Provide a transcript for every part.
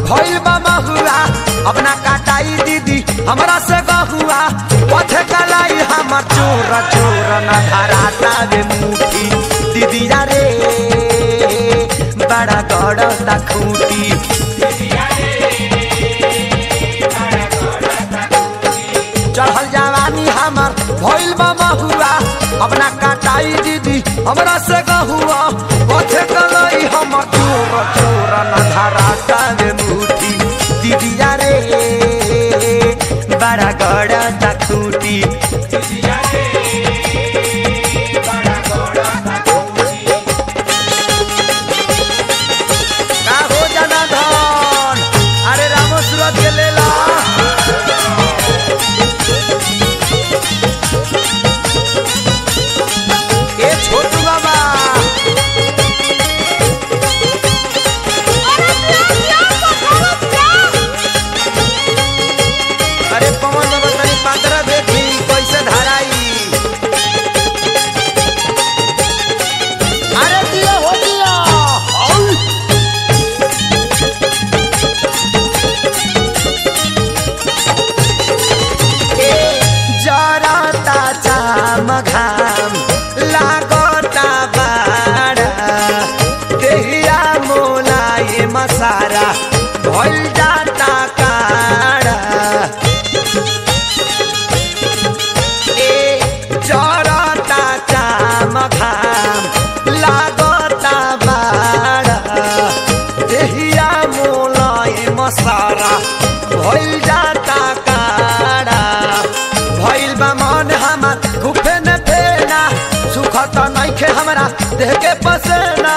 भइल बा महुआ अपना काटाई दीदी हमरा से गहुआ पथे कलाई हमर चोर चोर न धराता रे मुठी दीदी रे बड़ा गड़ता खूटी चढ़ल जवानी हमर भइल बा महुआ अपना काटाई दीदी हमरा से गहुआ पथे कलाई हमर चोर चोर न धराता रे मुठी दीदी रे बड़ा गड़ता खूटी का हो जाना धन अरे रामो सूरत के लेला ए छोटू बाबा अरे पवन बाबा तनी पात्रा देखी कैसे धराई अरे दिया हो दिया जराता चाम घाम लागता बाड़ा देहिया मोलाए मसारा भइल जाता काड़ा जराता चाम घाम लागता बाड़ा देहिया मोलाए मसारा भइल जाता काड़ा भइल बा मन हमर गुफे न फेना सुखत नइखे हमरा देह के पसेना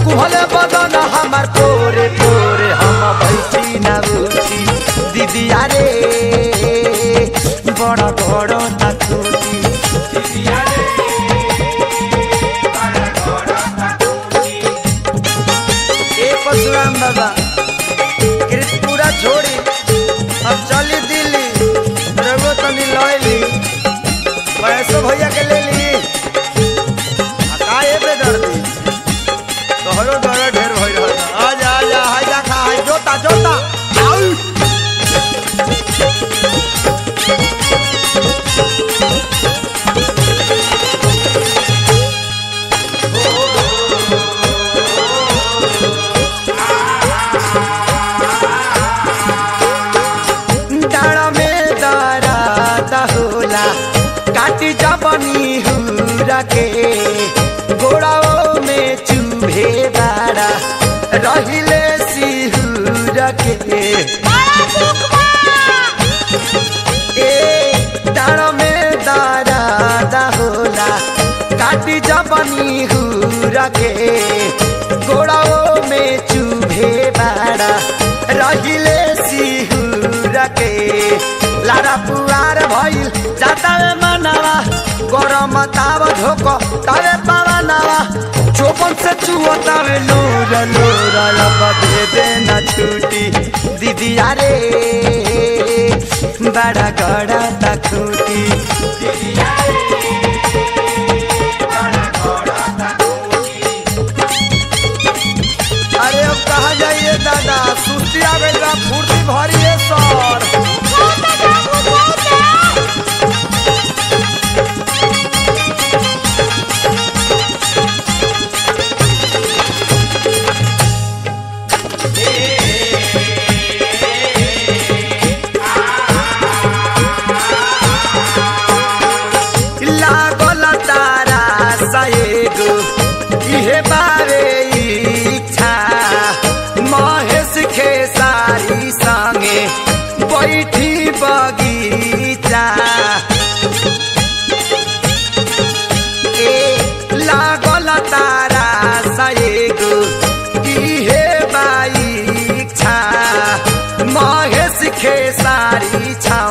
कुहले बदन हमर तोरे तोरे हम बैठी न उठी दीदी रे बड़ा बड़ा तकूटी ए परशुराम बाबा कृतपुरा छोड़ी अब चली दिल्ली रघु तनी लैली पैसो भैया के ले ली काहे पे दर्दी तोहरो डर ढेर भइल रहता आजा आजा हाय जा खा हाय जोता जोता आउ डाड़ा में दराता होला काटी जबनी हुरा के गोड़ाओ में चूहे बाड़ा रहिले सिहुरा के डाड़ा में दराता होला काटी जबनी हुरा के गोड़ाओ में चूहे बाड़ा रहिले सिहुरा के लारा पुआर भइल जाता मनावा गरम ताव धोको तावे पावनावा चोपन से चुवतावे लोरा लोरा लबा दे देना छूटी दीदी रे बड़ा गड़ा तखूटी अरे अब कहा जाइए दादा सुस्ती आवेगा फुर्ती भरिए सर लागल तारा सएगो इहे बारे इच्छा महेश खेसारी संगे बैठी बगीचा लागल तारा सएगो इहे बा इच्छा महेश खेसारी छा